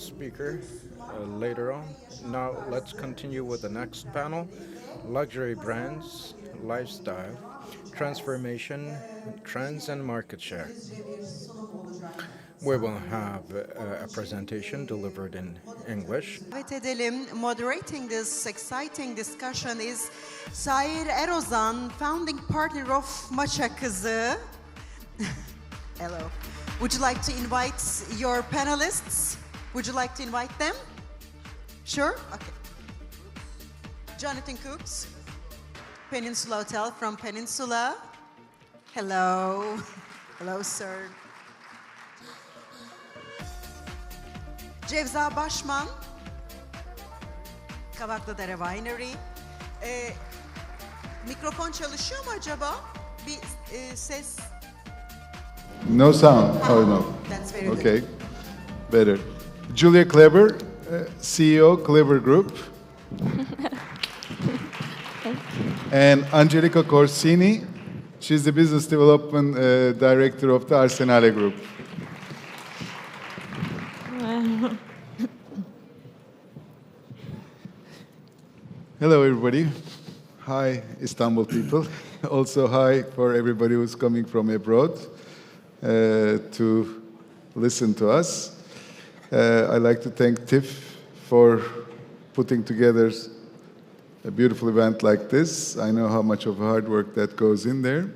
speaker later on. Now let's continue with the next panel: luxury brands, lifestyle, transformation, trends, and market share. We will have a presentation delivered in English. davet edelim. Moderating this exciting discussion is Sahir Erozan, founding partner of Maça, Kızı. Hello. Would you like to invite your panelists? Would you like to invite them? Sure? Okay. Jonathan Cooks, Peninsula Hotel from Peninsula. Hello. Hello, sir. Cevza, Başman, Kavaklıdere Winery. Mikrofon çalışıyor mu acaba? Bir ses. No sound. Oh no. That's very Okay, good. better. Julia Kleber, CEO Kleber Group. And Angelica Corsini, she's the business development director of the Arsenale Group. Hello, everybody. Hi, Istanbul people. Also, hi for everybody who's coming from abroad to listen to us. I'd like to thank TIF for putting together a beautiful event like this. I know how much of hard work that goes in there.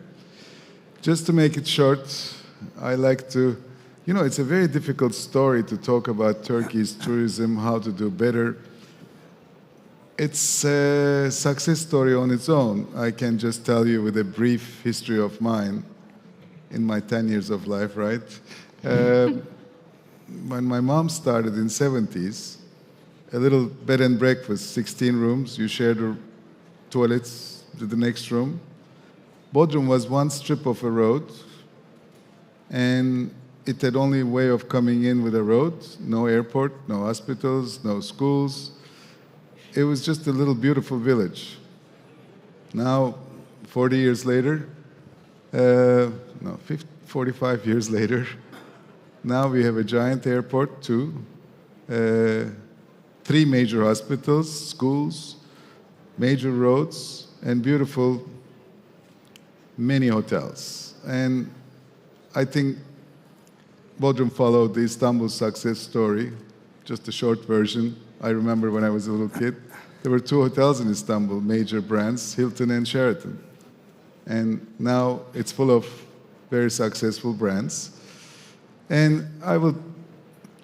Just to make it short, I like to, it's a very difficult story to talk about Turkey's tourism, how to do better. It's a success story on its own. I can just tell you with a brief history of mine in my 10 years of life, right? When my mom started in 70s, a little bed and breakfast, 16 rooms, you shared the toilets to the next room. Bodrum was one strip of a road, and it had only a way of coming in with a road, no airport, no hospitals, no schools. It was just a little beautiful village. Now, 40 years later, 45 years later, now we have a giant airport, too, 3 major hospitals, schools, major roads, and beautiful many hotels. And I think Bodrum followed the Istanbul success story, just a short version. I remember when I was a little kid, there were 2 hotels in Istanbul, major brands, Hilton and Sheraton. And now it's full of very successful brands. And I will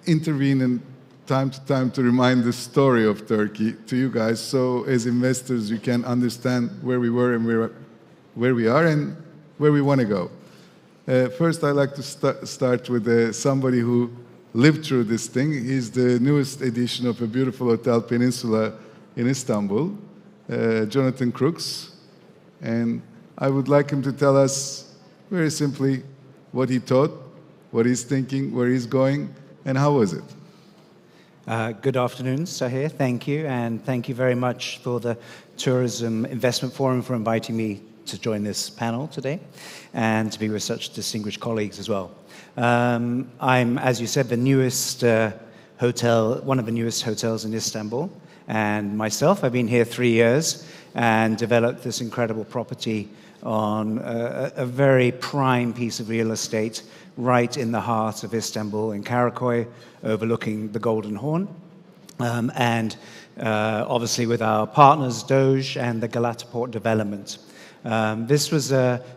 intervene in time to time to remind the story of Turkey to you guys, so as investors you can understand where we were and where we are and where we want to go. First, I'd like to start with somebody who lived through this thing. He's the newest edition of a beautiful hotel, Peninsula, in Istanbul, Jonathan Crooks. And I would like him to tell us very simply what he thought, what he's thinking, where he's going, and how was it? Good afternoon, Sahir. Thank you, and thank you very much for the Tourism Investment Forum for inviting me to join this panel today, and to be with such distinguished colleagues as well. I'm, as you said, the newest hotel, one of the newest hotels in Istanbul, and myself, I've been here 3 years and developed this incredible property on a very prime piece of real estate right in the heart of Istanbul in Karaköy, overlooking the Golden Horn, and obviously with our partners Doge and the Galata Port development. This was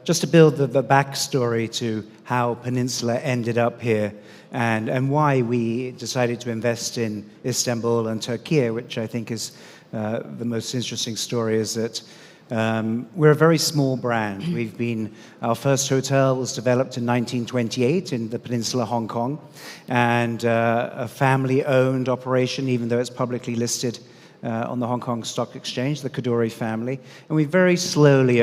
just to build the backstory to how Peninsula ended up here and why we decided to invest in Istanbul and Turkey, which I think is the most interesting story, is that we're a very small brand. Our first hotel was developed in 1928 in the Peninsula, Hong Kong, and a family-owned operation, even though it's publicly listed on the Hong Kong Stock Exchange, the Kadoorie family. And we very slowly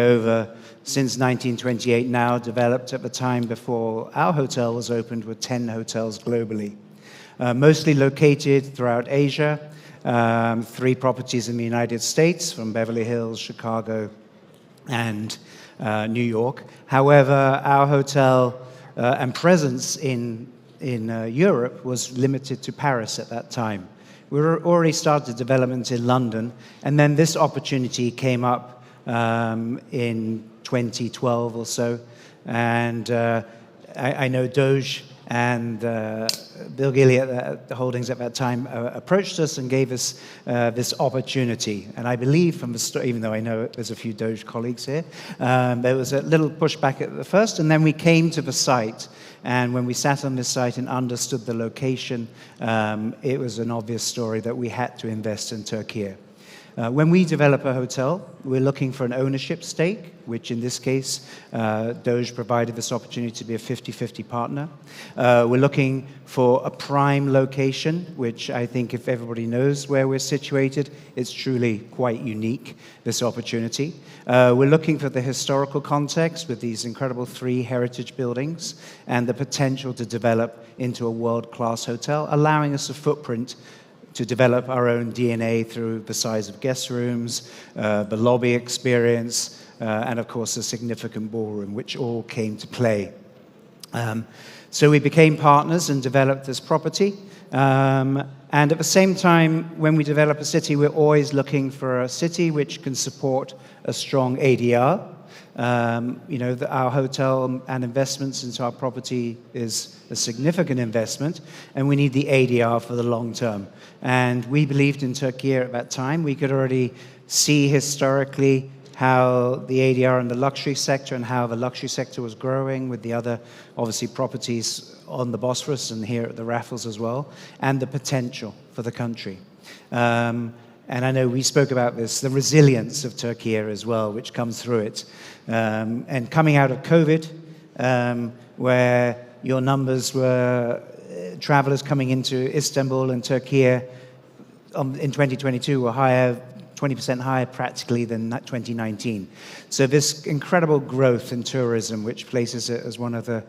since 1928 now, developed at the time before our hotel was opened with 10 hotels globally, mostly located throughout Asia, 3 properties in the United States, from Beverly Hills, Chicago, and New York. However, our hotel and presence in in Europe was limited to Paris at that time. We were already started development in London, and then this opportunity came up in 2012 or so, and I know Doge and Bill Gilly at the holdings at that time approached us and gave us this opportunity. And I believe from the story, even though I know there's a few Doge colleagues here, there was a little pushback at the first, and then we came to the site. And when we sat on this site and understood the location, it was an obvious story that we had to invest in Turkey. When we develop a hotel, we're looking for an ownership stake, which in this case, Doge provided this opportunity to be a 50-50 partner. We're looking for a prime location, which I think if everybody knows where we're situated, it's truly quite unique, this opportunity. We're looking for the historical context with these incredible 3 heritage buildings and the potential to develop into a world-class hotel, allowing us a footprint to develop our own DNA through the size of guest rooms, the lobby experience, and of course a significant ballroom, which all came to play. So we became partners and developed this property. And at the same time, when we develop a city, we're always looking for a city which can support a strong ADR. Our hotel and investments into our property is a significant investment, and we need the ADR for the long term. And we believed in Turkey at that time. We could already see historically how the ADR in the luxury sector and how the luxury sector was growing with the other, obviously, properties on the Bosphorus and here at the Raffles as well, and the potential for the country. And I know we spoke about this, the resilience of Turkey as well, which comes through it. And coming out of COVID, where your numbers were travelers coming into Istanbul and Turkey in 2022 were higher, 20% higher practically than 2019. So this incredible growth in tourism, which places it as one of the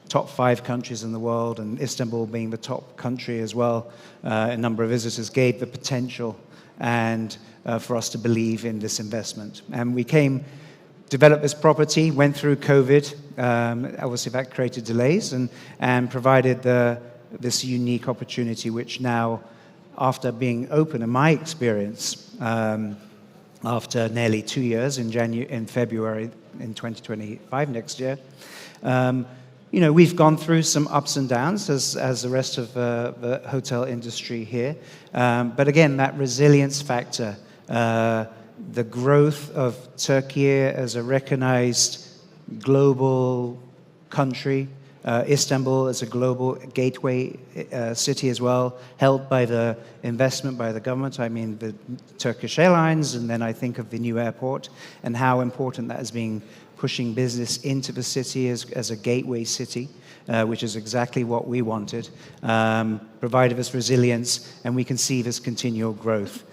top 5 countries in the world, and Istanbul being the top country as well, a number of visitors, gave the potential and for us to believe in this investment. And we developed this property, went through COVID, obviously that created delays, and provided this unique opportunity, which now, after being open, in my experience, after nearly 2 years, in February in 2025 next year, we've gone through some ups and downs as the rest of the hotel industry here. But again, that resilience factor, the growth of Turkey as a recognized global country, Istanbul as a global gateway city as well, helped by the investment by the government. I mean, the Turkish Airlines, and then I think of the new airport and how important that has been pushing business into the city as a gateway city, which is exactly what we wanted, provided us resilience, and we can see this continual growth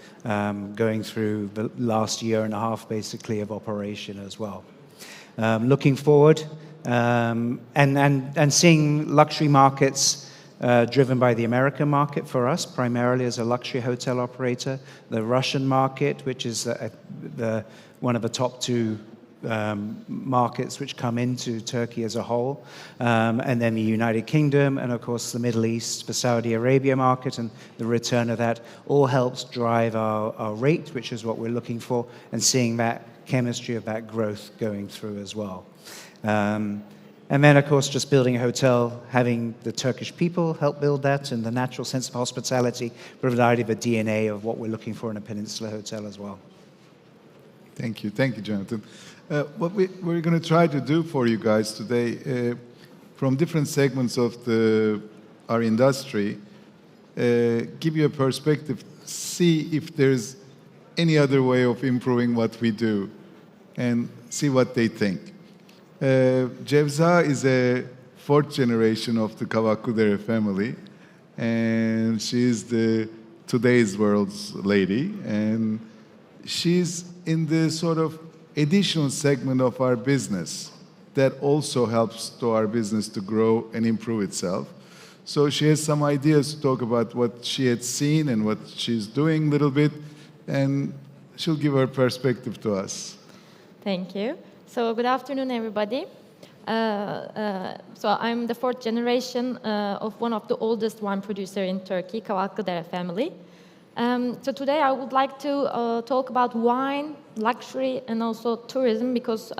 going through the last year and a half, basically, of operation as well. Looking forward, and seeing luxury markets driven by the American market for us, primarily as a luxury hotel operator, the Russian market, which is one of the top 2 markets which come into Turkey as a whole, and then the United Kingdom, and of course the Middle East, the Saudi Arabia market, and the return of that all helps drive our rate, which is what we're looking for, and seeing that chemistry of that growth going through as well. And then, of course, just building a hotel, having the Turkish people help build that, and the natural sense of hospitality provided the DNA of what we're looking for in a Peninsula hotel as well. Thank you, Jonathan. What we're going to try to do for you guys today, from different segments of our industry, give you a perspective, see if there's any other way of improving what we do, and see what they think. Cevza is a 4th generation of the Kavaklıdere family, and she's today's world's lady, and she's in the sort of additional segment of our business that also helps to our business to grow and improve itself. So she has some ideas to talk about what she had seen and what she's doing a little bit, and she'll give her perspective to us. Thank you. So good afternoon, everybody. So I'm the fourth generation of one of the oldest wine producer in Turkey, Kavaklıdere family. So today I would like to talk about wine, luxury, and also tourism, because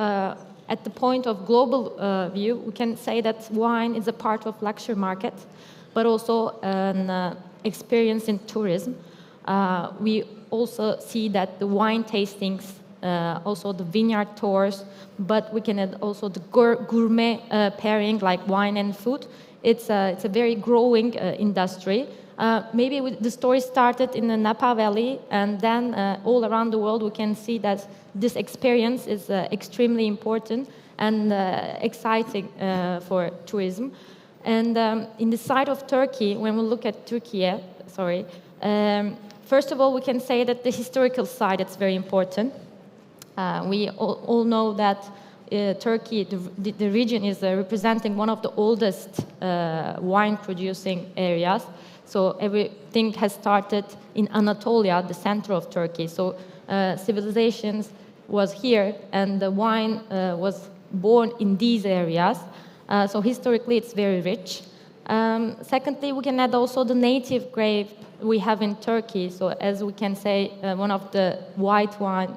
at the point of global view, we can say that wine is a part of luxury market, but also an experience in tourism. We also see that the wine tastings, also the vineyard tours, but we can add also the gourmet pairing like wine and food. It's a very growing industry. Maybe the story started in the Napa Valley, and then all around the world we can see that this experience is extremely important and exciting for tourism. And in the side of Turkey, when we look at Turkey, first of all, we can say that the historical side is very important. We all know that Turkey, the region, is representing one of the oldest wine-producing areas. So everything has started in Anatolia, the center of Turkey. So civilizations was here, and the wine was born in these areas. So historically, it's very rich. Secondly, we can add also the native grape we have in Turkey. So as we can say, one of the white wine,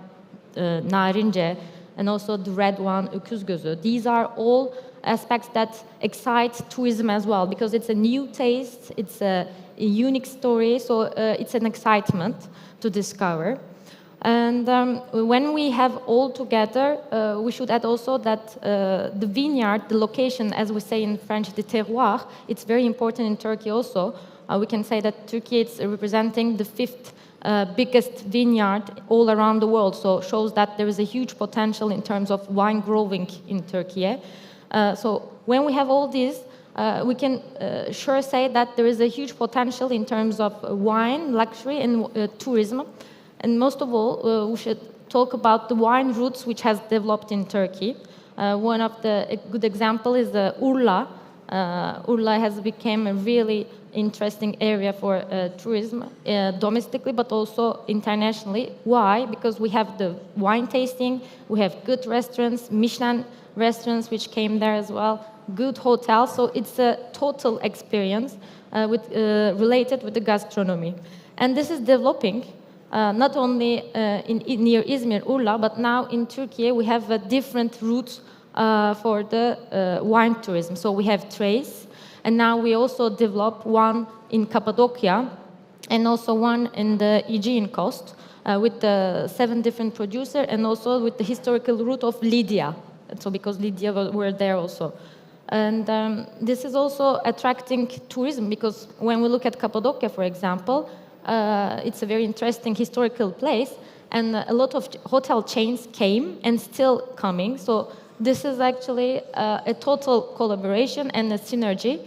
narince, and also the red one, öküz gözü. These are all aspects that excite tourism as well, because it's a new taste, it's a unique story, so it's an excitement to discover. And when we have all together, we should add also that the vineyard, the location, as we say in French, the terroir, it's very important in Turkey also. We can say that Turkey is representing the fifth biggest vineyard all around the world, so shows that there is a huge potential in terms of wine growing in Turkey. So when we have all this, we can sure say that there is a huge potential in terms of wine, luxury, and tourism. And most of all, we should talk about the wine routes which has developed in Turkey. One of the good example is Urla. Urla has become a really interesting area for tourism, domestically, but also internationally. Why? Because we have the wine tasting, we have good restaurants, Michelin restaurants which came there as well, good hotels. So it's a total experience related with the gastronomy. And this is developing not only near Izmir, Urla, but now in Turkey we have different routes for the wine tourism. So we have Trace, and now we also develop one in Cappadocia, and also one in the Aegean coast with the 7 different producers, and also with the historical route of Lydia. So because Lydia were there also. And this is also attracting tourism, because when we look at Cappadocia, for example, it's a very interesting historical place, and a lot of hotel chains came and still coming. So this is actually a total collaboration and a synergy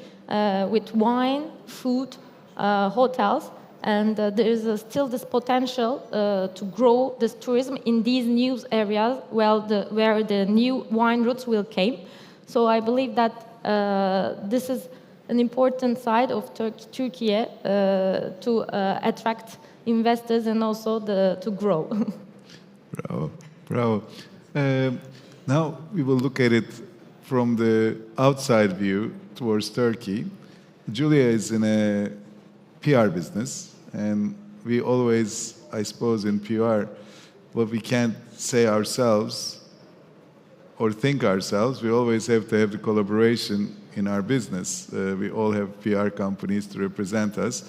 with wine, food, hotels, and there is still this potential to grow this tourism in these new areas where the new wine routes will came. So I believe that this is an important side of Turkey to attract investors and also to grow. Bravo, bravo. Now we will look at it from the outside view towards Turkey. Julia is in a PR business, and we always, I suppose, in PR, what we can't say ourselves or think ourselves, we always have to have the collaboration in our business. We all have PR companies to represent us.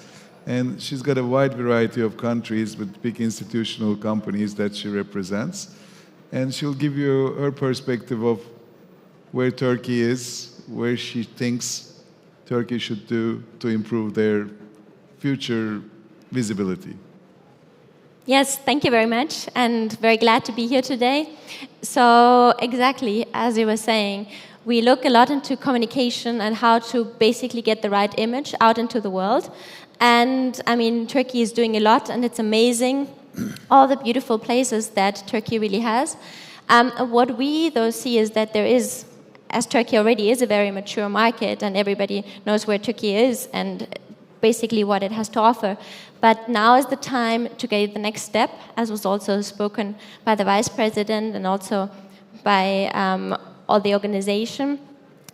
And she's got a wide variety of countries with big institutional companies that she represents. And she'll give you her perspective of where Turkey is, where she thinks Turkey should do to improve their future visibility. Yes, thank you very much, and very glad to be here today. So exactly, as you were saying, we look a lot into communication and how to basically get the right image out into the world. And I mean, Turkey is doing a lot, and it's amazing, all the beautiful places that Turkey really has. What we, though, see is that there is, as Turkey already is a very mature market, and everybody knows where Turkey is and basically what it has to offer. But now is the time to get the next step, as was also spoken by the Vice President and also by all the organization.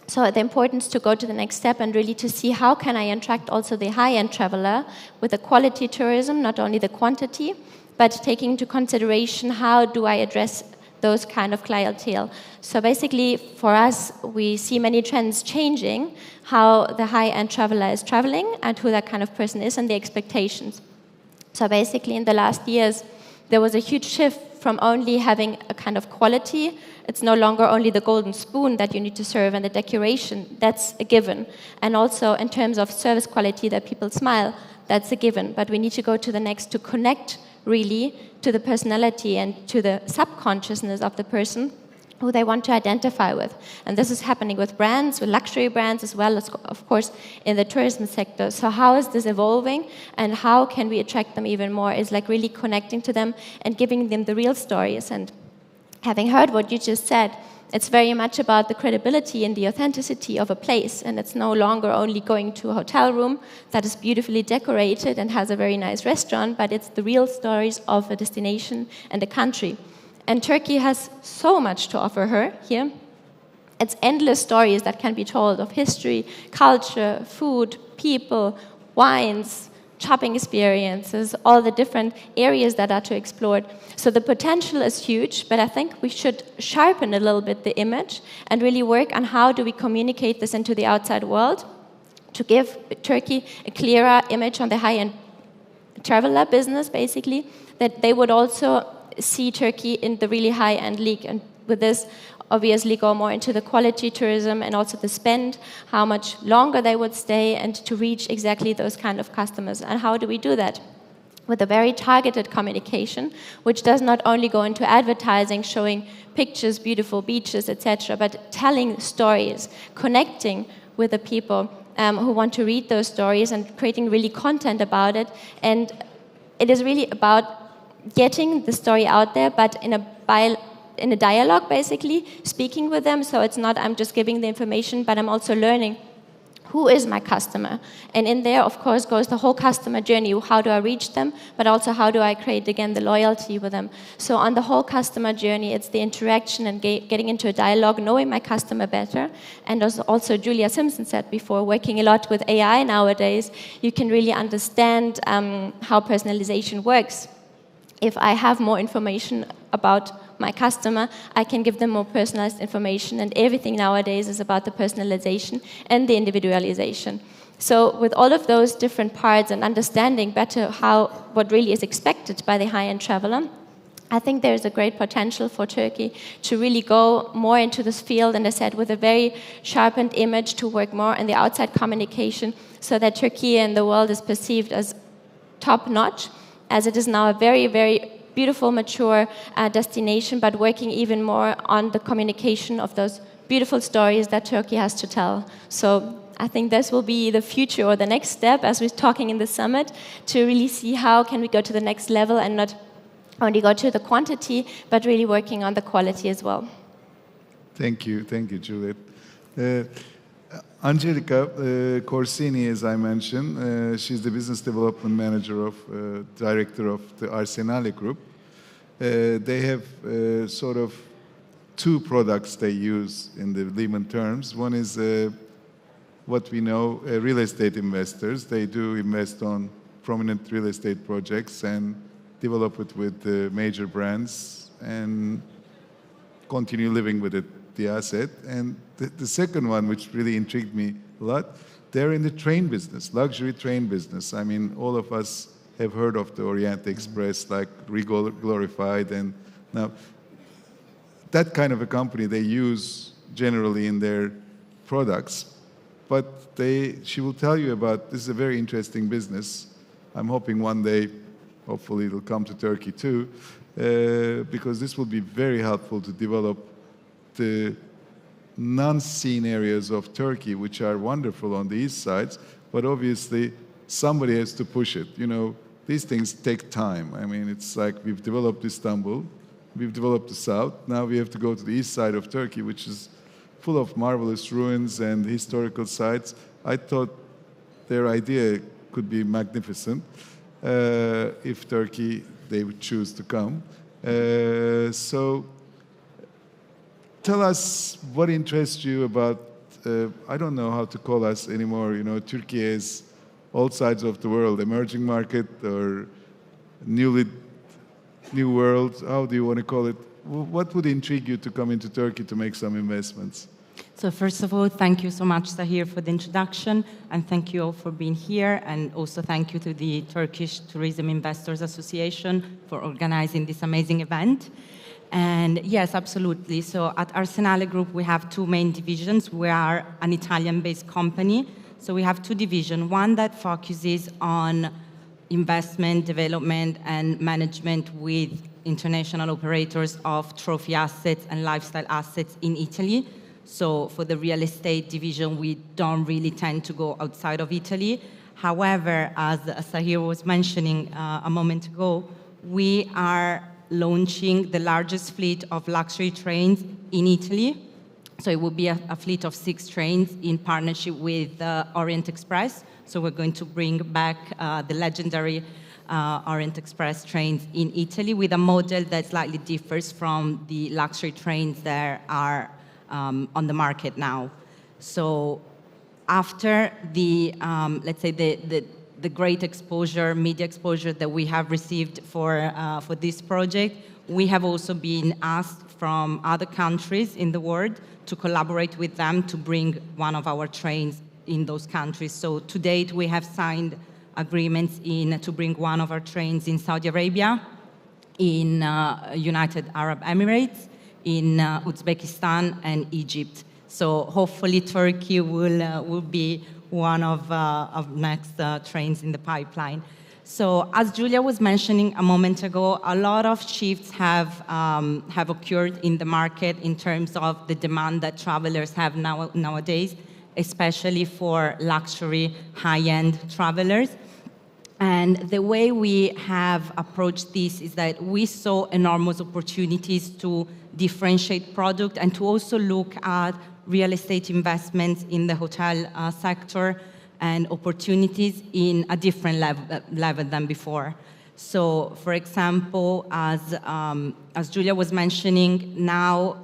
So the importance to go to the next step and really to see how can I attract also the high-end traveler with the quality tourism, not only the quantity, but taking into consideration how do I address those kind of clientele. So basically, for us, we see many trends changing, how the high-end traveler is traveling and who that kind of person is and the expectations. So basically, in the last years, there was a huge shift from only having a kind of quality. It's no longer only the golden spoon that you need to serve and the decoration. That's a given. And also in terms of service quality, that people smile, that's a given. But we need to go to the next to connect really to the personality and to the subconsciousness of the person who they want to identify with. And this is happening with brands, with luxury brands, as well as, of course, in the tourism sector. So how is this evolving, and how can we attract them even more? Is like really connecting to them and giving them the real stories. And having heard what you just said, it's very much about the credibility and the authenticity of a place. And it's no longer only going to a hotel room that is beautifully decorated and has a very nice restaurant, but it's the real stories of a destination and a country. And Turkey has so much to offer her here. It's endless stories that can be told of history, culture, food, people, wines, shopping experiences, all the different areas that are to explore. So the potential is huge, but I think we should sharpen a little bit the image and really work on how do we communicate this into the outside world to give Turkey a clearer image on the high-end traveler business, basically, that they would also see Turkey in the really high-end league. And with this, obviously go more into the quality tourism and also the spend, how much longer they would stay, and to reach exactly those kind of customers. And how do we do that? With a very targeted communication, which does not only go into advertising, showing pictures, beautiful beaches, etc., but telling stories, connecting with the people who want to read those stories and creating really content about it. And it is really about getting the story out there, but in a dialogue, basically, speaking with them. So it's not I'm just giving the information, but I'm also learning who is my customer. And in there, of course, goes the whole customer journey. How do I reach them? But also how do I create, again, the loyalty with them? So on the whole customer journey, it's the interaction and getting into a dialogue, knowing my customer better. And as also Julia Simpson said before, working a lot with AI nowadays, you can really understand how personalization works. If I have more information about my customer, I can give them more personalized information, and everything nowadays is about the personalization and the individualization. So with all of those different parts and understanding better what really is expected by the high-end traveler, I think there is a great potential for Turkey to really go more into this field, and as I said, with a very sharpened image to work more on the outside communication so that Turkey and the world is perceived as top-notch, as it is now a very, very beautiful, mature destination, but working even more on the communication of those beautiful stories that Turkey has to tell. So I think this will be the future or the next step, as we're talking in the summit, to really see how can we go to the next level and not only go to the quantity, but really working on the quality as well. Thank you, Juliet. Angelica Corsini, as I mentioned, she's the business development manager director of the Arsenale group. They have sort of two products they use in the Lehman terms. One is what we know, real estate investors. They do invest on prominent real estate projects and develop it with major brands and continue living with it, the asset. And the second one, which really intrigued me a lot, they're in the train business, luxury train business. I mean, all of us have heard of the Orient Express, like glorified, and now that kind of a company they use generally in their products. But she will tell you about, this is a very interesting business. I'm hoping one day, hopefully it'll come to Turkey too, because this will be very helpful to develop the non-seen areas of Turkey, which are wonderful on the east sides, but obviously somebody has to push it. You know, these things take time. I mean, it's like we've developed Istanbul, we've developed the south, now we have to go to the east side of Turkey, which is full of marvelous ruins and historical sites. I thought their idea could be magnificent if Turkey, they would choose to come. So tell us what interests you about, I don't know how to call us anymore, you know, Turkey is all sides of the world, emerging market or new world, how do you want to call it? What would intrigue you to come into Turkey to make some investments? So first of all, thank you so much, Sahir, for the introduction, and thank you all for being here, and also thank you to the Turkish Tourism Investors Association for organizing this amazing event. And yes, absolutely. So at Arsenale Group, we have two main divisions. We are an Italian-based company. So we have two divisions, one that focuses on investment, development, and management with international operators of trophy assets and lifestyle assets in Italy. So for the real estate division, we don't really tend to go outside of Italy. However, as Sahir was mentioning a moment ago, we are launching the largest fleet of luxury trains in Italy. So it will be a fleet of 6 trains in partnership with Orient Express. So we're going to bring back the legendary Orient Express trains in Italy with a model that slightly differs from the luxury trains that are on the market now. So after the, let's say, the great exposure, media exposure that we have received for this project, we have also been asked from other countries in the world to collaborate with them to bring one of our trains in those countries. So to date, we have signed agreements to bring one of our trains in Saudi Arabia, in United Arab Emirates, in Uzbekistan and Egypt. So hopefully Turkey will be one of next trains in the pipeline. So as Julia was mentioning a moment ago, a lot of shifts have occurred in the market in terms of the demand that travelers have nowadays, especially for luxury high-end travelers. And the way we have approached this is that we saw enormous opportunities to differentiate product and to also look at real estate investments in the hotel sector and opportunities in a different level than before. So, for example, as Julia was mentioning, now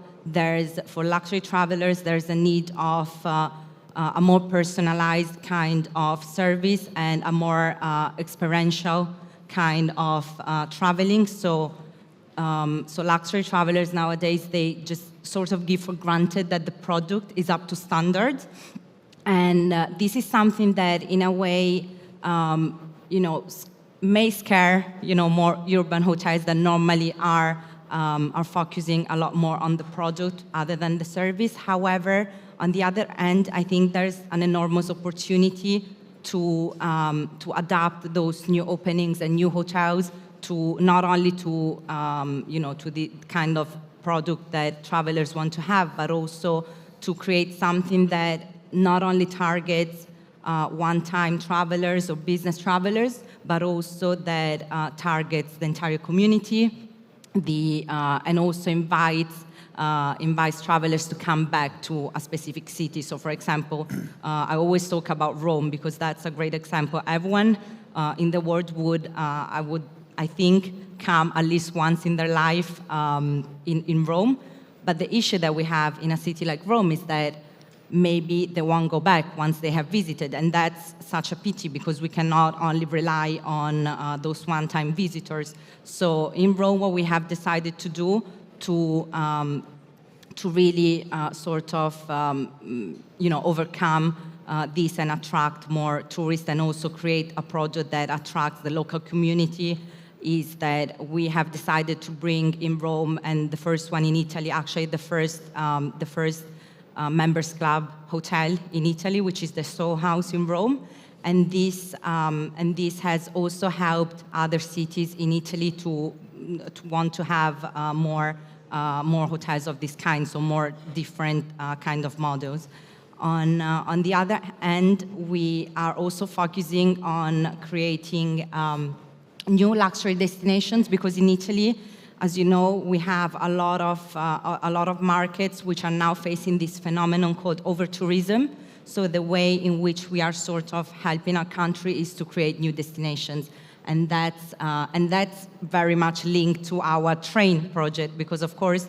for luxury travelers, there's a need of a more personalized kind of service and a more experiential kind of traveling. So luxury travelers nowadays, they just sort of give for granted that the product is up to standards. And this is something that, in a way, may scare, more urban hotels that normally are focusing a lot more on the product other than the service. However, on the other end, I think there's an enormous opportunity to adapt those new openings and new hotels to not only to the kind of product that travelers want to have, but also to create something that not only targets one-time travelers or business travelers, but also that targets the entire community, and also invites travelers to come back to a specific city. So, for example, I always talk about Rome because that's a great example. Everyone in the world would, I think, come at least once in their life in Rome. But the issue that we have in a city like Rome is that maybe they won't go back once they have visited. And that's such a pity because we cannot only rely on those one-time visitors. So in Rome, what we have decided to do to really overcome this and attract more tourists and also create a project that attracts the local community is that we have decided to bring in Rome, and the first one in Italy, actually the first members club hotel in Italy, which is the Soho House in Rome. And this has also helped other cities in Italy to want to have more hotels of this kind, so more different kind of models. On the other hand, we are also focusing on creating new luxury destinations because in Italy, as you know, we have a lot of markets which are now facing this phenomenon called over-tourism. So the way in which we are sort of helping our country is to create new destinations. And that's very much linked to our train project because, of course,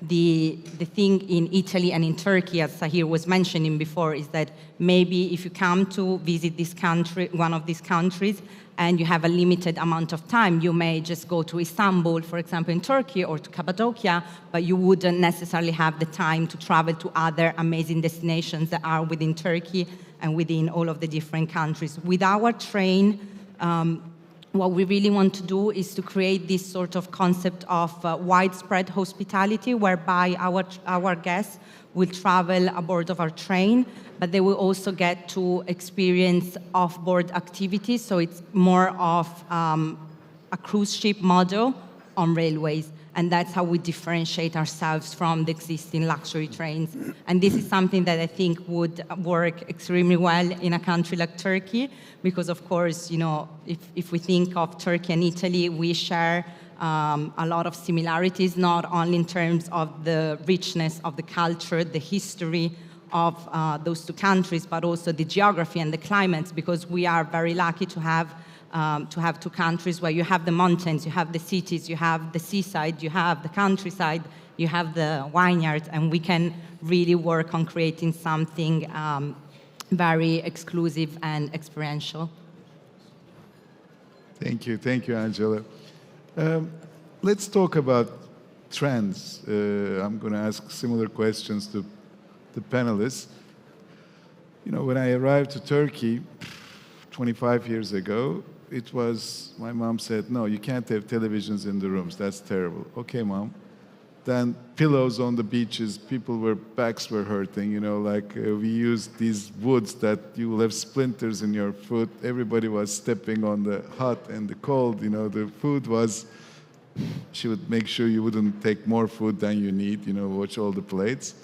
the thing in Italy and in Turkey, as Sahir was mentioning before, is that maybe if you come to visit this country, one of these countries, and you have a limited amount of time, you may just go to Istanbul, for example, in Turkey, or to Cappadocia, but you wouldn't necessarily have the time to travel to other amazing destinations that are within Turkey and within all of the different countries. With our train, what we really want to do is to create this sort of concept of widespread hospitality, whereby our guests will travel aboard of our train, but they will also get to experience off-board activities. So it's more of a cruise ship model on railways. And that's how we differentiate ourselves from the existing luxury trains. And this is something that I think would work extremely well in a country like Turkey, because of course, you know, if we think of Turkey and Italy, we share a lot of similarities, not only in terms of the richness of the culture, the history of those two countries, but also the geography and the climates, because we are very lucky to have two countries where you have the mountains, you have the cities, you have the seaside, you have the countryside, you have the vineyards, and we can really work on creating something very exclusive and experiential. Thank you, Angela. Let's talk about trends. I'm going to ask similar questions to the panelists. You know, when I arrived to Turkey 25 years ago, it was, my mom said, no, you can't have televisions in the rooms. That's terrible. Okay, Mom. Then pillows on the beaches, backs were hurting, you know, like we used these woods that you will have splinters in your foot. Everybody was stepping on the hot and the cold, you know, the food was, she would make sure you wouldn't take more food than you need, you know, watch all the plates,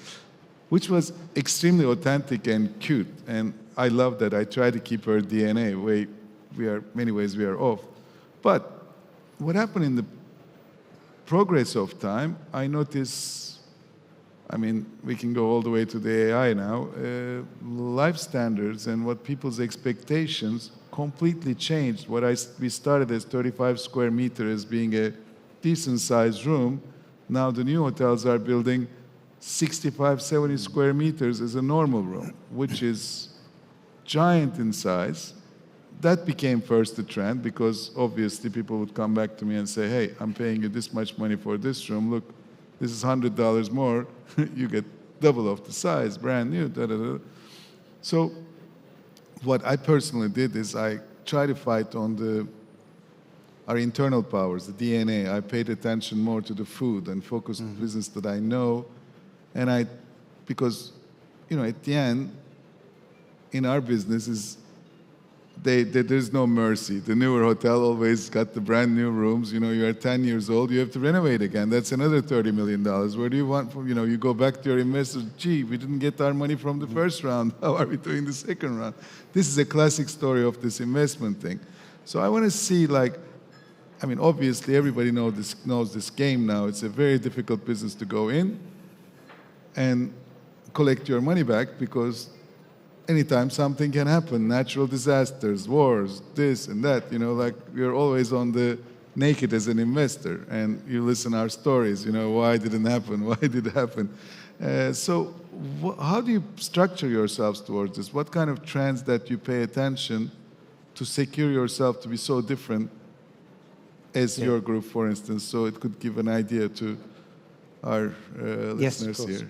which was extremely authentic and cute. And I love that. I try to keep her DNA. Many ways we are off. But what happened in the progress of time, I notice, I mean, we can go all the way to the AI now, life standards and what people's expectations completely changed. We started as 35 square meters as being a decent sized room. Now the new hotels are building 65, 70 square meters as a normal room, which is giant in size. That became first the trend, because obviously people would come back to me and say, hey, I'm paying you this much money for this room. Look, this is $100 more. You get double of the size, brand new. Da, da, da. So what I personally did is I tried to fight on our internal powers, the DNA. I paid attention more to the food and focused on the business that I know. And because, you know, at the end, in our business there's no mercy. The newer hotel always got the brand new rooms. You know, you are 10 years old, you have to renovate again. That's another $30 million. Where do you want, you know, you go back to your investors, gee, we didn't get our money from the first round. How are we doing the second round? This is a classic story of this investment thing. So I want to see, like, I mean, obviously everybody knows this game now. It's a very difficult business to go in and collect your money back, because anytime something can happen, natural disasters, wars, this and that, you know, like we're always on the naked as an investor, and you listen our stories, you know, why didn't happen, why did it happen? So how do you structure yourselves towards this? What kind of trends that you pay attention to secure yourself to be so different as your group, for instance, so it could give an idea to our listeners here?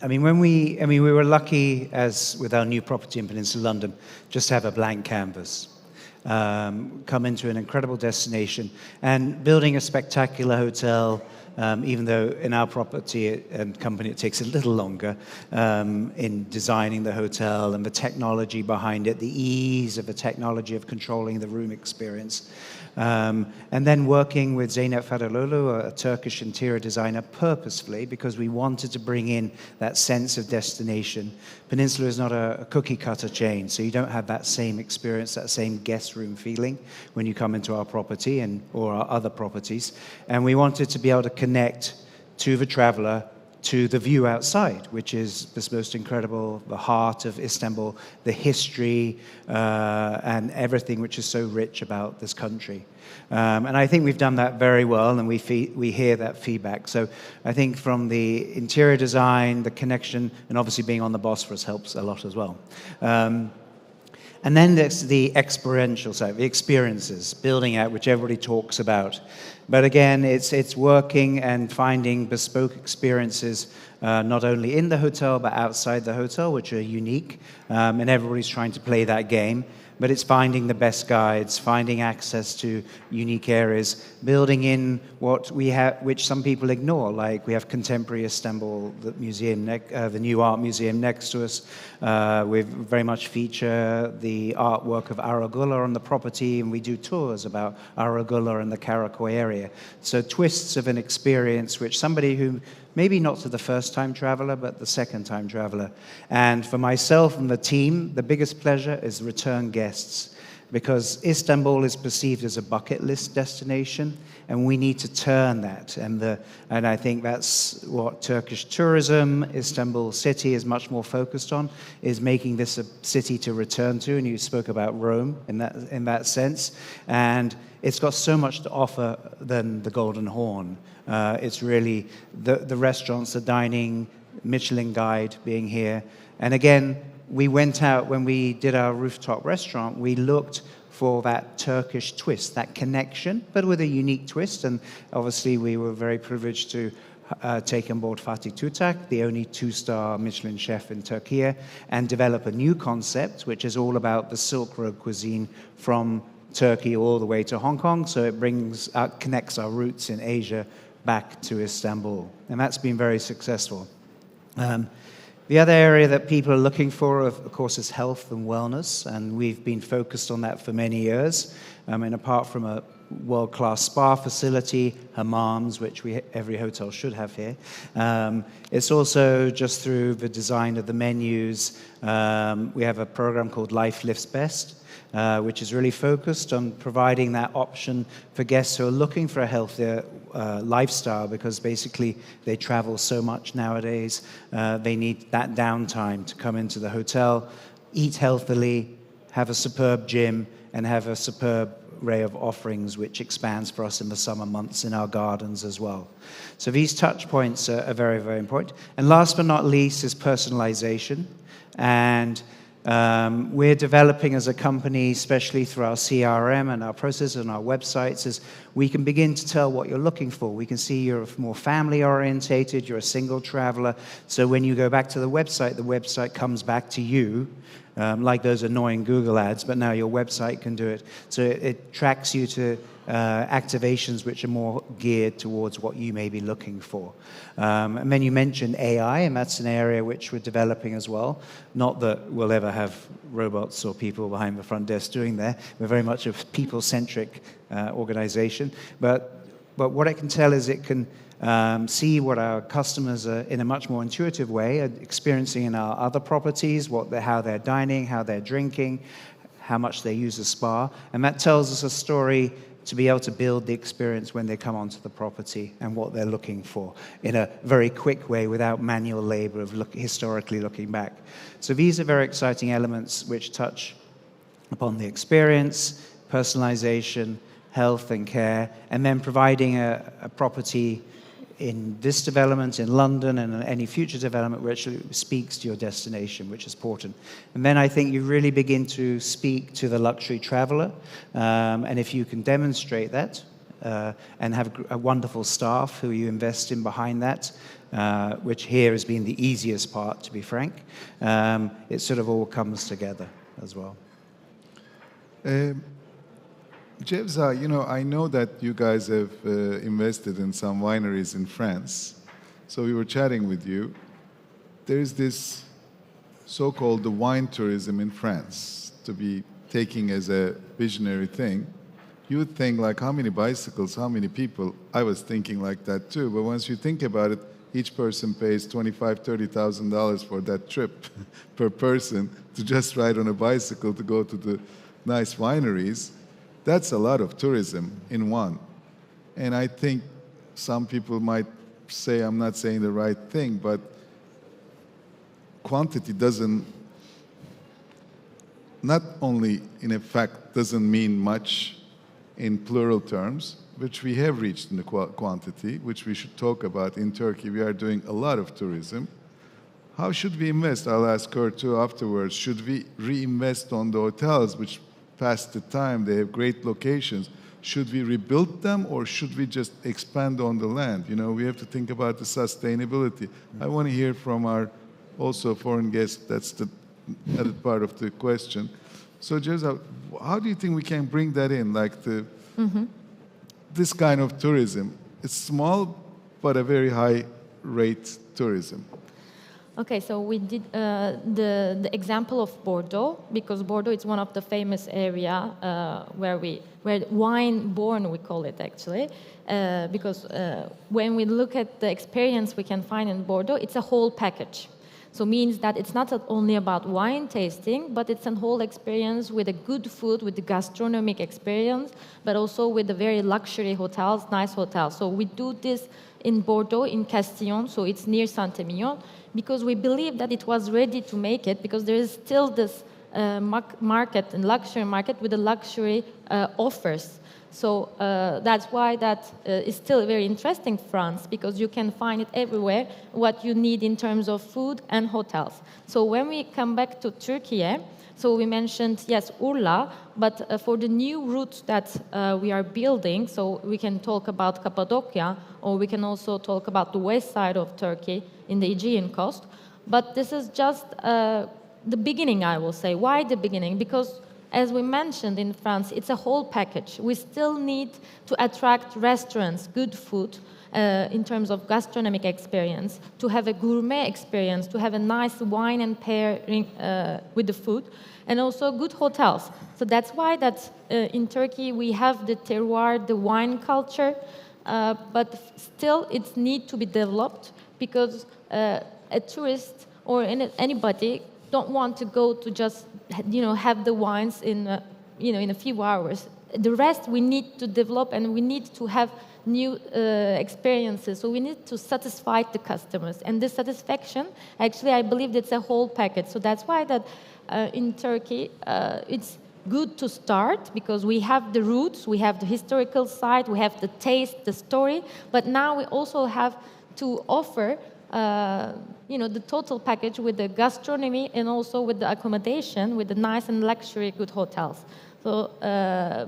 I mean, we were lucky, as with our new property in Peninsula London, just to have a blank canvas. Come into an incredible destination and building a spectacular hotel, even though in our property and company it takes a little longer in designing the hotel and the technology behind it, the ease of the technology of controlling the room experience. And then working with Zeynep Fadiloglu, a Turkish interior designer, purposefully, because we wanted to bring in that sense of destination. Peninsula is not a cookie-cutter chain, so you don't have that same experience, that same guest room feeling when you come into our property or our other properties. And we wanted to be able to connect to the traveler, to the view outside, which is this most incredible, the heart of Istanbul, the history, and everything which is so rich about this country. And I think we've done that very well, and we hear that feedback. So I think from the interior design, the connection, and obviously being on the Bosphorus helps a lot as well. And then there's the experiential side, the experiences, building out, which everybody talks about. But again, it's working and finding bespoke experiences, not only in the hotel, but outside the hotel, which are unique. And everybody's trying to play that game. But it's finding the best guides, finding access to unique areas, building in what we have, which some people ignore, like we have Contemporary Istanbul, the museum, the new art museum next to us. We very much feature the artwork of Aragula on the property, and we do tours about Aragula and the Karakoy area. So twists of an experience which somebody who maybe not to the first-time traveler, but the second-time traveler. And for myself and the team, the biggest pleasure is return guests, because Istanbul is perceived as a bucket list destination, and we need to turn that. And I think that's what Turkish tourism, Istanbul city, is much more focused on, is making this a city to return to. And you spoke about Rome in that sense. And it's got so much to offer than the Golden Horn. It's really the restaurants, the dining, Michelin Guide being here. And again, we went out when we did our rooftop restaurant, we looked for that Turkish twist, that connection, but with a unique twist. And obviously we were very privileged to take on board Fatih Tutak, the only 2-star Michelin chef in Turkey, and develop a new concept, which is all about the Silk Road cuisine from Turkey all the way to Hong Kong. So it connects our roots in Asia back to Istanbul. And that's been very successful. The other area that people are looking for, of course, is health and wellness, and we've been focused on that for many years. And apart from a world-class spa facility, hammams, which every hotel should have here, it's also just through the design of the menus. We have a program called Life Lifts Best, which is really focused on providing that option for guests who are looking for a healthier lifestyle, because basically they travel so much nowadays. They need that downtime to come into the hotel, eat healthily, have a superb gym, and have a superb array of offerings, which expands for us in the summer months in our gardens as well. So these touch points are very, very important. And last but not least is personalization. And we're developing as a company, especially through our CRM and our processes and our websites, is we can begin to tell what you're looking for. We can see you're more family orientated, you're a single traveler. So when you go back to the website comes back to you, like those annoying Google ads, but now your website can do it. So it tracks you to activations which are more geared towards what you may be looking for. And then you mentioned AI, and that's an area which we're developing as well. Not that we'll ever have robots or people behind the front desk doing that. We're very much a people-centric organization. But what I can tell is it can see what our customers are, in a much more intuitive way, are experiencing in our other properties, how they're dining, how they're drinking, how much they use a spa. And that tells us a story to be able to build the experience when they come onto the property and what they're looking for in a very quick way without manual labor of historically looking back. So these are very exciting elements which touch upon the experience, personalization, health and care, and then providing a property in this development in London and any future development which speaks to your destination, which is important. And then I think you really begin to speak to the luxury traveler, and if you can demonstrate that and have a wonderful staff who you invest in behind that, which here has been the easiest part, to be frank, it sort of all comes together as well. Cevza, I know that you guys have invested in some wineries in France. So we were chatting with you. There is this so-called the wine tourism in France to be taking as a visionary thing. You would think like how many bicycles, how many people. I was thinking like that too. But once you think about it, each person pays $25,000, $30,000 for that trip per person to just ride on a bicycle to go to the nice wineries. That's a lot of tourism in one. And I think some people might say I'm not saying the right thing, but quantity doesn't, not only in effect doesn't mean much in plural terms, which we have reached in the quantity, which we should talk about in Turkey. We are doing a lot of tourism. How should we invest? I'll ask her too afterwards. Should we reinvest on the hotels, which past the time, they have great locations? Should we rebuild them, or should we just expand on the land? You know, we have to think about the sustainability. I want to hear from our also foreign guests. That's the other part of the question. So, Cevza, how do you think we can bring that in, like the this kind of tourism? It's small, but a very high rate tourism. Okay, so we did the example of Bordeaux, because Bordeaux is one of the famous area where wine born, we call it actually, because when we look at the experience we can find in Bordeaux, it's a whole package. So means that it's not only about wine tasting, but it's a whole experience with a good food, with the gastronomic experience, but also with the very luxury hotels, nice hotels. So we do this in Bordeaux, in Castillon, so it's near Saint-Emilion, because we believe that it was ready to make it, because there is still this market and luxury market with the luxury offers. So that's why that is still very interesting, France, because you can find it everywhere, what you need in terms of food and hotels. So when we come back to Turkey, so we mentioned, yes, Urla, but for the new routes that we are building, so we can talk about Cappadocia, or we can also talk about the west side of Turkey in the Aegean coast. But this is just the beginning, I will say. Why the beginning? Because as we mentioned in France, it's a whole package. We still need to attract restaurants, good food, in terms of gastronomic experience, to have a gourmet experience, to have a nice wine and pairing with the food, and also good hotels. So that's why that in Turkey we have the terroir, the wine culture, but still it needs to be developed, because a tourist or anybody don't want to go to just have the wines in in a few hours. The rest we need to develop, and we need to have new experiences. So we need to satisfy the customers, and this satisfaction, actually, I believe it's a whole package. So that's why that in Turkey it's good to start, because we have the roots, we have the historical side, we have the taste, the story, but now we also have to offer the total package with the gastronomy and also with the accommodation, with the nice and luxury good hotels. So,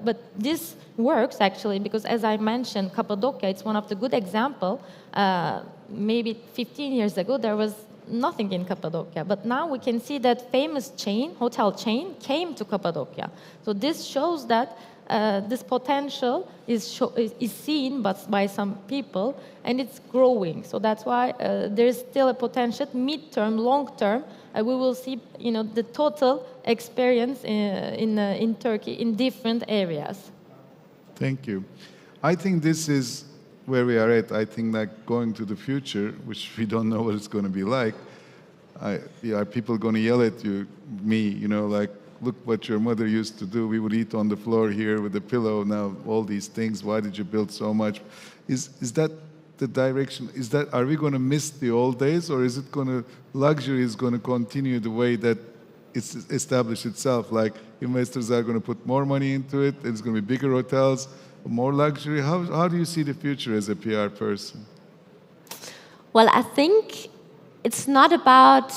but this works actually, because as I mentioned, Cappadocia, it's one of the good example. Maybe 15 years ago, there was nothing in Cappadocia, but now we can see that famous hotel chain came to Cappadocia. So this shows that this potential is seen by some people, and it's growing. So that's why there is still a potential, mid-term, long-term. We will see, the total experience in Turkey in different areas. Thank you. I think this is where we are at. I think like going to the future, which we don't know what it's going to be like. Are people going to yell at me, like, look what your mother used to do. We would eat on the floor here with a pillow. Now all these things. Why did you build so much? Is that the direction? Are we going to miss the old days, or is it luxury is going to continue the way that it's established itself? Like investors are going to put more money into it. It's going to be bigger hotels, more luxury. How do you see the future as a PR person? Well, I think it's not about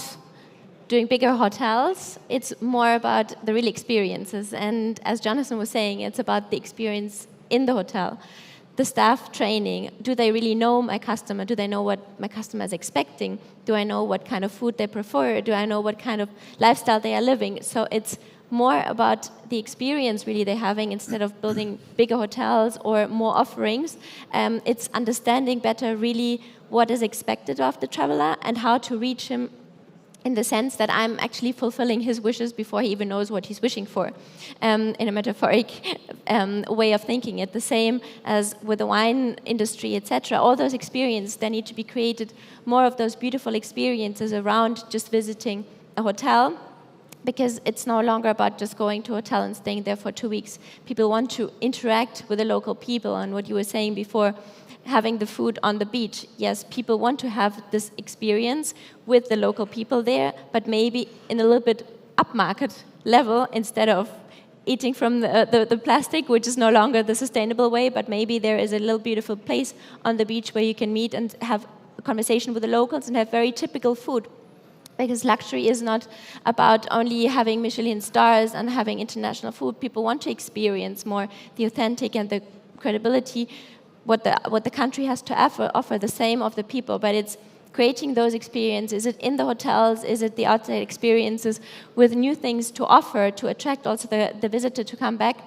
doing bigger hotels, it's more about the real experiences. And as Jonathan was saying, it's about the experience in the hotel. The staff training, do they really know my customer? Do they know what my customer is expecting? Do I know what kind of food they prefer? Do I know what kind of lifestyle they are living? So it's more about the experience really they're having, instead of building bigger hotels or more offerings. It's understanding better really what is expected of the traveler and how to reach him, in the sense that I'm actually fulfilling his wishes before he even knows what he's wishing for, in a metaphoric way of thinking it. The same as with the wine industry, etc. All those experiences, there need to be created more of those beautiful experiences around just visiting a hotel, because it's no longer about just going to a hotel and staying there for 2 weeks. People want to interact with the local people, and what you were saying before, having the food on the beach. Yes, people want to have this experience with the local people there, but maybe in a little bit upmarket level instead of eating from the plastic, which is no longer the sustainable way, but maybe there is a little beautiful place on the beach where you can meet and have a conversation with the locals and have very typical food. Because luxury is not about only having Michelin stars and having international food. People want to experience more the authentic and the credibility, what the country has to offer the same of the people, but it's creating those experiences. Is it in the hotels? Is it the outside experiences with new things to offer to attract also the visitor to come back?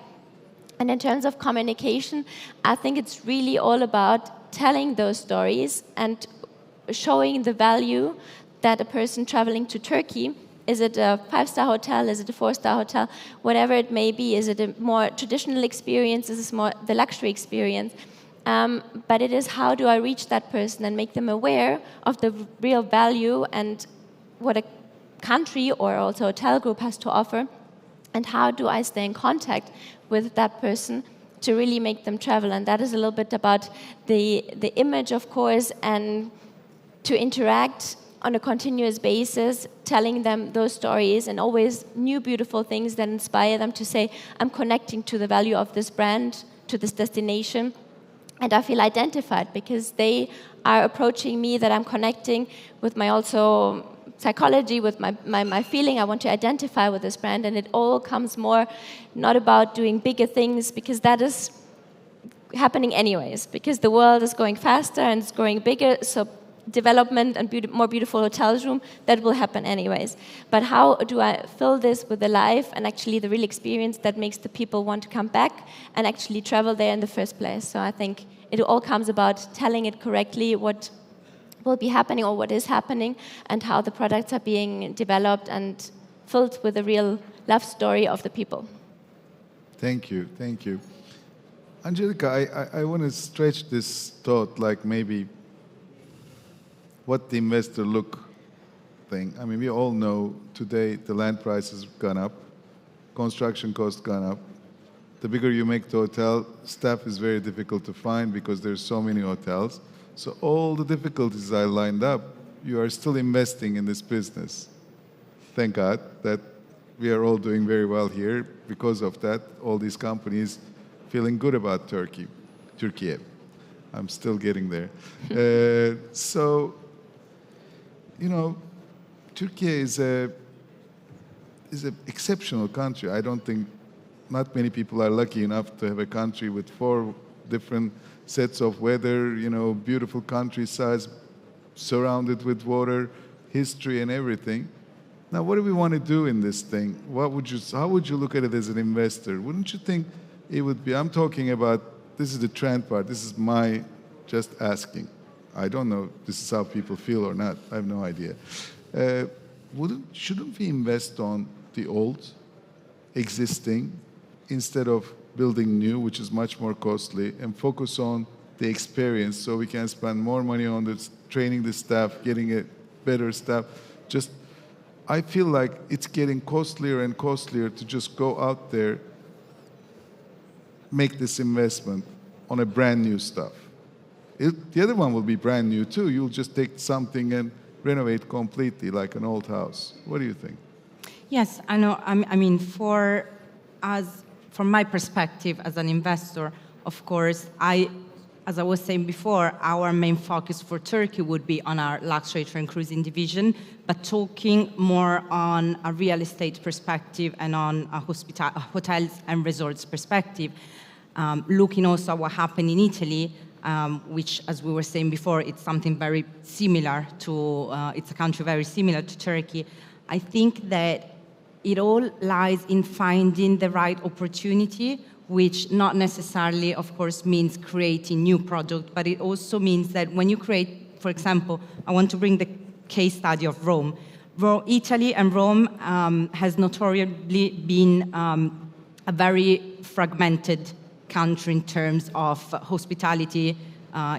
And in terms of communication, I think it's really all about telling those stories and showing the value that a person traveling to Turkey, is it a 5-star hotel, is it a 4-star hotel, whatever it may be, is it a more traditional experience, is it more the luxury experience? But it is how do I reach that person and make them aware of the real value and what a country or also a hotel group has to offer, and how do I stay in contact with that person to really make them travel. And that is a little bit about the image, of course, and to interact on a continuous basis, telling them those stories and always new beautiful things that inspire them to say, I'm connecting to the value of this brand, to this destination, and I feel identified because they are approaching me, that I'm connecting with my also psychology, with my feeling. I want to identify with this brand, and it all comes more not about doing bigger things, because that is happening anyways, because the world is going faster and it's growing bigger, so development and more beautiful hotels room, that will happen anyways. But how do I fill this with the life and actually the real experience that makes the people want to come back and actually travel there in the first place? So I think it all comes about telling it correctly, what will be happening or what is happening, and how the products are being developed and filled with the real love story of the people. Thank you, thank you. Angelica, I want to stretch this thought, like maybe what the investor look thing. I mean, we all know today the land price has gone up, construction costs gone up. The bigger you make the hotel, staff is very difficult to find because there's so many hotels. So all the difficulties I lined up, you are still investing in this business. Thank God that we are all doing very well here. Because of that, all these companies feeling good about Turkey. I'm still getting there. So, you know, Turkey is an exceptional country. I don't think not many people are lucky enough to have a country with 4 different sets of weather, you know, beautiful countryside, surrounded with water, history and everything. Now, what do we want to do in this thing? How would you look at it as an investor? Wouldn't you think it would be, I'm talking about, this is the trend part, this is my just asking. I don't know if this is how people feel or not. I have no idea. Shouldn't we invest on the old, existing, instead of building new, which is much more costly, and focus on the experience so we can spend more money on this, training the staff, getting a better staff? Just, I feel like it's getting costlier and costlier to just go out there, make this investment on a brand new stuff. The other one will be brand new too. You'll just take something and renovate completely like an old house. What do you think? Yes, I know. I mean, from my perspective as an investor, of course, as I was saying before, our main focus for Turkey would be on our luxury and cruising division, but talking more on a real estate perspective and on a hotels and resorts perspective. Looking also at what happened in Italy, which, as we were saying before, it's something very similar to, it's a country very similar to Turkey. I think that it all lies in finding the right opportunity, which not necessarily, of course, means creating new product, but it also means that when you create, for example, I want to bring the case study of Rome. Italy and Rome has notoriously been a very fragmented country in terms of hospitality,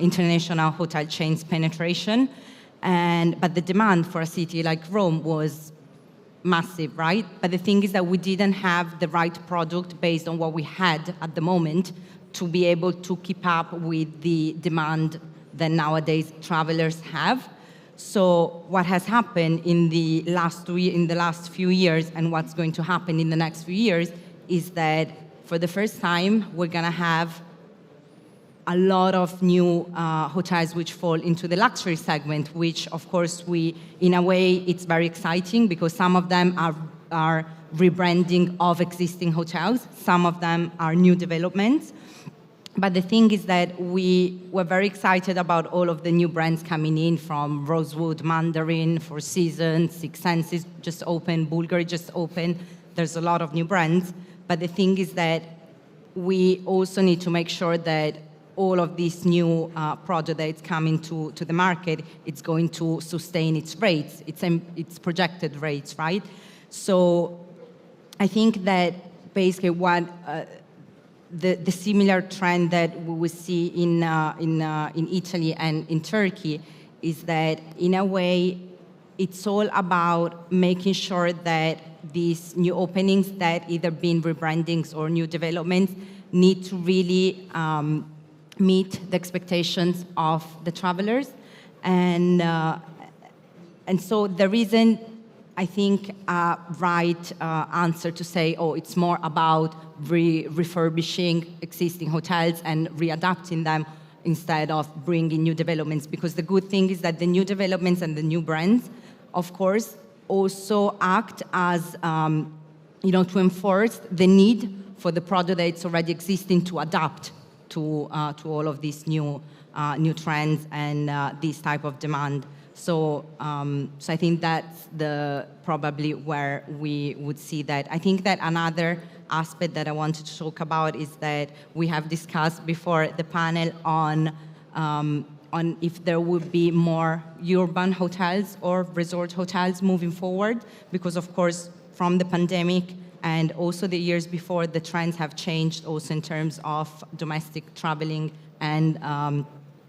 international hotel chains penetration, but the demand for a city like Rome was massive, right? But the thing is that we didn't have the right product based on what we had at the moment to be able to keep up with the demand that nowadays travelers have. So what has happened in the last few years, and what's going to happen in the next few years, is that for the first time, we're going to have a lot of new hotels which fall into the luxury segment, which, of course, in a way, it's very exciting because some of them are rebranding of existing hotels. Some of them are new developments. But the thing is that we were very excited about all of the new brands coming in, from Rosewood, Mandarin, Four Seasons, Six Senses just opened, Bulgari just opened. There's a lot of new brands. But the thing is that we also need to make sure that all of these new product that's coming to the market, it's going to sustain its rates, its projected rates, right? So I think that basically what the similar trend that we will see in Italy and in Turkey is that, in a way, it's all about making sure that these new openings that either been rebrandings or new developments need to really meet the expectations of the travelers. And so there isn't, I think, a right answer to say, oh, it's more about refurbishing existing hotels and readapting them instead of bringing new developments. Because the good thing is that the new developments and the new brands, of course, also act as, to enforce the need for the product that's already existing to adapt to all of these new trends and this type of demand. So I think that's probably where we would see that. I think that another aspect that I wanted to talk about is that we have discussed before the panel on if there would be more urban hotels or resort hotels moving forward, because of course from the pandemic and also the years before, the trends have changed also in terms of domestic traveling and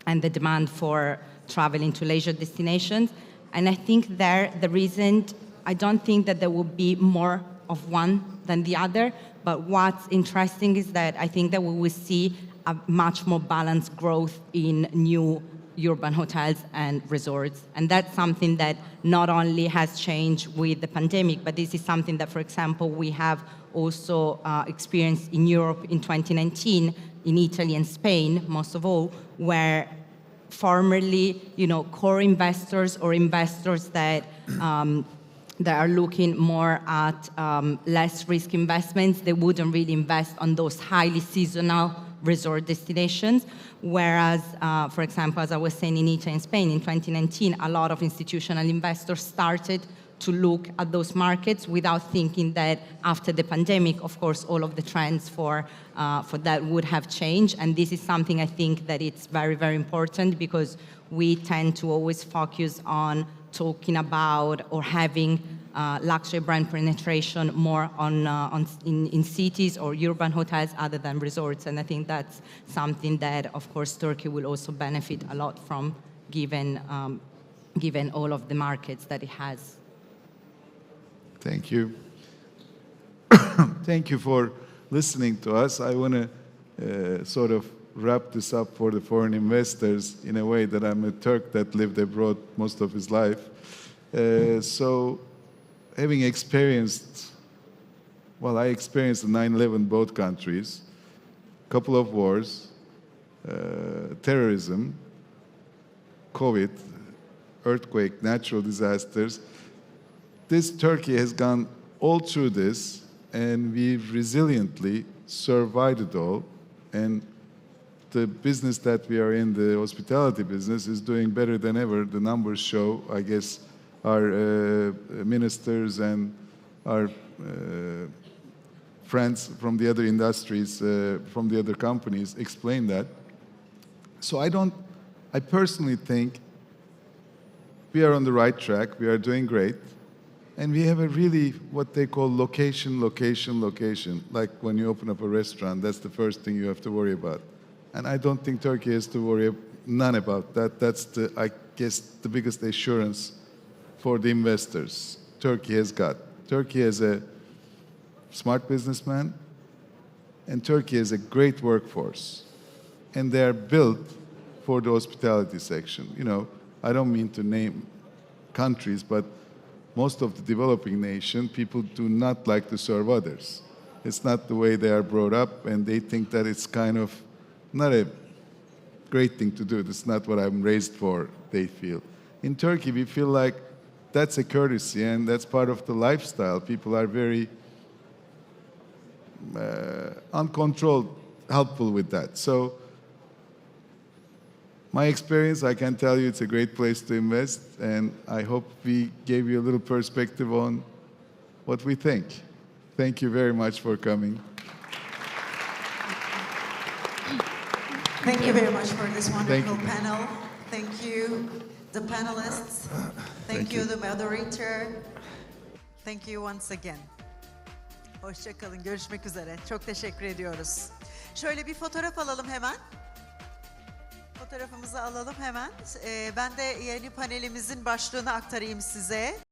the demand for traveling to leisure destinations. And I think there isn't, I don't think that there will be more of one than the other, but what's interesting is that I think that we will see a much more balanced growth in new urban hotels and resorts. And that's something that not only has changed with the pandemic, but this is something that, for example, we have also experienced in Europe in 2019, in Italy and Spain, most of all, where formerly, core investors or investors that are looking more at less risk investments, they wouldn't really invest on those highly seasonal resort destinations. Whereas, for example, as I was saying, in Italy and Spain in 2019, a lot of institutional investors started to look at those markets without thinking that after the pandemic, of course, all of the trends for that would have changed. And this is something I think that it's very, very important, because we tend to always focus on talking about or having luxury brand penetration more in cities or urban hotels other than resorts. And I think that's something that, of course, Turkey will also benefit a lot from, given all of the markets that it has. Thank you. Thank you for listening to us. I want to sort of wrap this up for the foreign investors in a way that I'm a Turk that lived abroad most of his life. So having experienced, I experienced the 9/11 both countries, a couple of wars, terrorism, COVID, earthquake, natural disasters. This Turkey has gone all through this, and we've resiliently survived it all. And the business that we are in, the hospitality business, is doing better than ever. The numbers show, I guess, our ministers and our friends from the other industries, from the other companies, explain that. So I personally think we are on the right track. We are doing great. And we have a really, what they call location. Like when you open up a restaurant, that's the first thing you have to worry about. And I don't think Turkey has to worry none about that. That's I guess, the biggest assurance for the investors Turkey has got. Turkey has a smart businessman, And Turkey has a great workforce. And they are built for the hospitality section. You know, I don't mean to name countries, but most of the developing nation, people do not like to serve others. It's not the way they are brought up, and they think that it's kind of not a great thing to do. That's not what I'm raised for, they feel. In Turkey, we feel like that's a courtesy, and that's part of the lifestyle. People are very uncontrolled, helpful with that. So my experience, I can tell you it's a great place to invest, and I hope we gave you a little perspective on what we think. Thank you very much for coming. Thank you very much for this wonderful you. panel. Thank you, the panelists. Thank you, the moderator. Thank you once again. Hoşça kalın, görüşmek üzere. Çok teşekkür ediyoruz. Şöyle bir fotoğraf alalım hemen. Fotoğrafımızı alalım hemen. Ben de yeni panelimizin başlığını aktarayım size.